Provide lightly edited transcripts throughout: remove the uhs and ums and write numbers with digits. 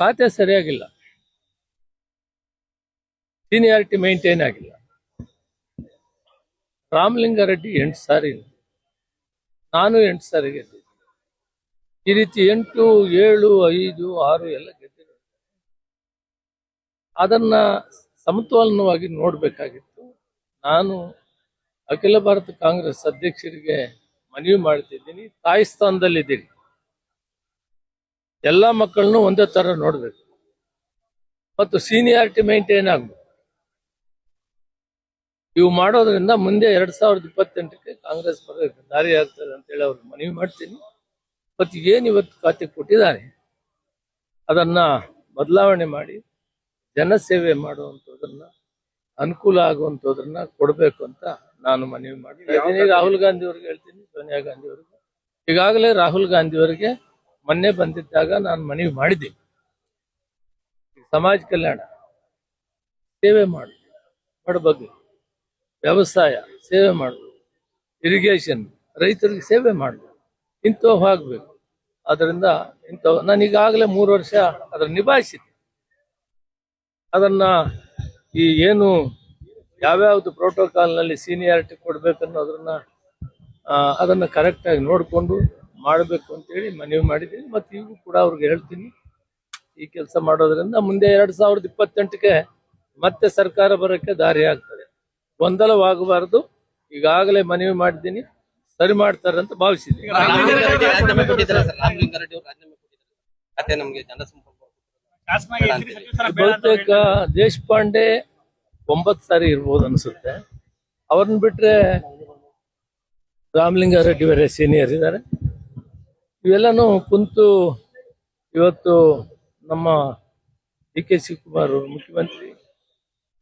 ಖಾತೆ ಸರಿಯಾಗಿಲ್ಲ, seniority maintain ಆಗಿಲ್ಲ. ರಾಮಲಿಂಗಾರೆಡ್ಡಿ 8 ಸಾರಿ, ನಾನು 8 ಸಾರಿ ಗೆದ್ದಿದ್ದೆ. ಈ ರೀತಿ 8, 7, 5, 6 ಎಲ್ಲ ಗೆದ್ದಿರೋ ಅದನ್ನ ಸಮತೋಲನವಾಗಿ ನೋಡ್ಬೇಕಾಗಿತ್ತು. ನಾನು ಅಖಿಲ ಭಾರತ ಕಾಂಗ್ರೆಸ್ ಅಧ್ಯಕ್ಷರಿಗೆ ಮನವಿ ಮಾಡ್ತಿದ್ದೀನಿ, ತಾಯಿ ಸ್ಥಾನದಲ್ಲಿದ್ದೀರಿ, ಎಲ್ಲ ಮಕ್ಕಳನ್ನು ಒಂದೇ ತರ ನೋಡ್ಬೇಕು ಮತ್ತು ಸೀನಿಯಾರಿಟಿ ಮೇಂಟೈನ್ ಆಗ್ಬೇಕು. ಇವು ಮಾಡೋದ್ರಿಂದ ಮುಂದೆ 2028ಕ್ಕೆ ಕಾಂಗ್ರೆಸ್ ಬರೋದಕ್ಕೆ ದಾರಿ ಆಗ್ತದೆ ಅಂತೇಳಿ ಅವ್ರಿಗೆ ಮನವಿ ಮಾಡ್ತೀನಿ. ಮತ್ತು ಏನು ಇವತ್ತು ಖಾತೆ ಕೊಟ್ಟಿದ್ದಾರೆ ಅದನ್ನ ಬದಲಾವಣೆ ಮಾಡಿ ಜನಸೇವೆ ಮಾಡುವಂಥದ್ದನ್ನ, ಅನುಕೂಲ ಆಗುವಂಥದ್ದನ್ನ ಕೊಡಬೇಕು ಅಂತ ನಾನು ಮನವಿ ಮಾಡ್ತೀನಿ. ರಾಹುಲ್ ಗಾಂಧಿ ಅವ್ರಿಗೆ ಹೇಳ್ತೀನಿ, ಸೋನಿಯಾ ಗಾಂಧಿ ಅವ್ರಿಗೆ. ಈಗಾಗಲೇ ರಾಹುಲ್ ಗಾಂಧಿ ಅವರಿಗೆ ಮೊನ್ನೆ ಬಂದಿದ್ದಾಗ ನಾನು ಮನವಿ ಮಾಡಿದ್ದೀನಿ, ಸಮಾಜ ಕಲ್ಯಾಣ ಸೇವೆ ಮಾಡು, ಬಡಬಗ್ಗಿ ವ್ಯವಸಾಯ ಸೇವೆ ಮಾಡಬೇಕು, ಇರಿಗೇಷನ್ ರೈತರಿಗೆ ಸೇವೆ ಮಾಡಬೇಕು, ಇಂಥವು ಆಗಬೇಕು. ಅದರಿಂದ ಇಂಥವು ನಾನು ಈಗಾಗಲೇ 3 ವರ್ಷ ಅದರ ನಿಭಾಯಿಸಿದ್ದೆ. ಅದನ್ನ ಈ ಏನು ಯಾವ್ಯಾವ್ದು ಪ್ರೋಟೋಕಾಲ್ನಲ್ಲಿ ಸೀನಿಯಾರಿಟಿ ಕೊಡ್ಬೇಕನ್ನೋದನ್ನ ಅದನ್ನ ಕರೆಕ್ಟಾಗಿ ನೋಡಿಕೊಂಡು ಮಾಡಬೇಕು ಅಂತೇಳಿ ಮನವಿ ಮಾಡಿದ್ದೀನಿ. ಮತ್ತು ಈಗೂ ಕೂಡ ಅವ್ರಿಗೆ ಹೇಳ್ತೀನಿ, ಈ ಕೆಲಸ ಮಾಡೋದ್ರಿಂದ ಮುಂದೆ 2028ಕ್ಕೆ ಮತ್ತೆ ಸರ್ಕಾರ ಬರೋಕ್ಕೆ ದಾರಿ ಆಗ್ತದೆ. ಗೊಂದಲವಾಗಬಾರದು. ಈಗಾಗಲೇ ಮನವಿ ಮಾಡಿದ್ದೀನಿ, ಸರಿ ಮಾಡ್ತಾರೆ ಅಂತ ಭಾವಿಸಿದ್ದೀನಿ. ಬಹುತೇಕ ದೇಶಪಾಂಡೆ 9 ಸಾರಿ ಇರ್ಬೋದು ಅನ್ಸುತ್ತೆ. ಅವ್ರನ್ನ ಬಿಟ್ರೆ ರಾಮಲಿಂಗಾರೆಡ್ಡಿ ಅವರೇ ಸೀನಿಯರ್ ಇದ್ದಾರೆ. ಇವೆಲ್ಲನೂ ಕುಂತು ಇವತ್ತು ನಮ್ಮ ಡಿ ಕೆ ಶಿವಕುಮಾರ್ ಮುಖ್ಯಮಂತ್ರಿ,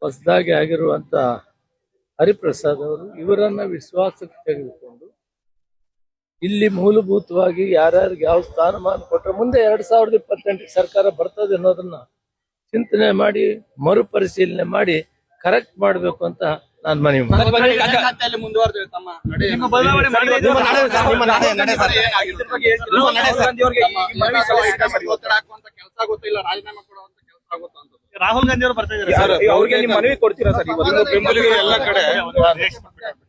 ಹೊಸದಾಗಿ ಆಗಿರುವಂತ ಹರಿಪ್ರಸಾದ್ ಅವರು ಇವರನ್ನ ವಿಶ್ವಾಸಕ್ಕೆ ತೆಗೆದುಕೊಂಡು ಇಲ್ಲಿ ಮೂಲಭೂತವಾಗಿ ಯಾರ್ಯಾರಿಗೆ ಯಾವ ಸ್ಥಾನಮಾನ ಕೊಟ್ಟರೆ ಮುಂದೆ 2028ಕ್ಕೆ ಸರ್ಕಾರ ಬರ್ತದೆ ಅನ್ನೋದನ್ನ ಚಿಂತನೆ ಮಾಡಿ ಮರುಪರಿಶೀಲನೆ ಮಾಡಿ ಕರೆಕ್ಟ್ ಮಾಡಬೇಕು ಅಂತ ನಾನು ಮನವಿ ರಾಹುಲ್ ಗಾಂಧಿ ಅವರು ಬರ್ತಾ ಇದ್ದಾರೆ, ಅವ್ರಿಗೆ ನೀವು ಮನವಿ ಕೊಡ್ತೀರಾ ಸರ್? ಬೆಂಬಲಿಗರು ಎಲ್ಲ ಕಡೆ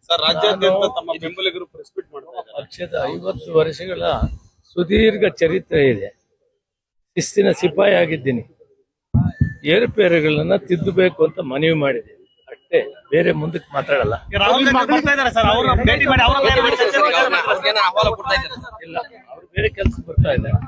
ಸರ್, ರಾಜ್ಯಾದ್ಯಂತ ತಮ್ಮ ಬೆಂಬಲಿಗರು ಪ್ರೆಸ್ ಮೀಟ್ ಮಾಡ್ತಾರೆ. ಪಕ್ಷದ 50 ವರ್ಷಗಳ ಸುದೀರ್ಘ ಚರಿತ್ರೆ ಇದೆ. ಶಿಸ್ತಿನ ಸಿಪಾಯಿ ಆಗಿದ್ದೀನಿ. ಏರುಪೇರುಗಳನ್ನ ತಿದ್ದಬೇಕು ಅಂತ ಮನವಿ ಮಾಡಿದ್ದೀನಿ ಅಷ್ಟೇ, ಬೇರೆ ಮುಂದಕ್ಕೆ ಮಾತಾಡಲ್ಲ. ಇಲ್ಲ, ಅವ್ರು ಬೇರೆ ಕೆಲಸ ಬರ್ತಾ ಇದ್ದಾರೆ.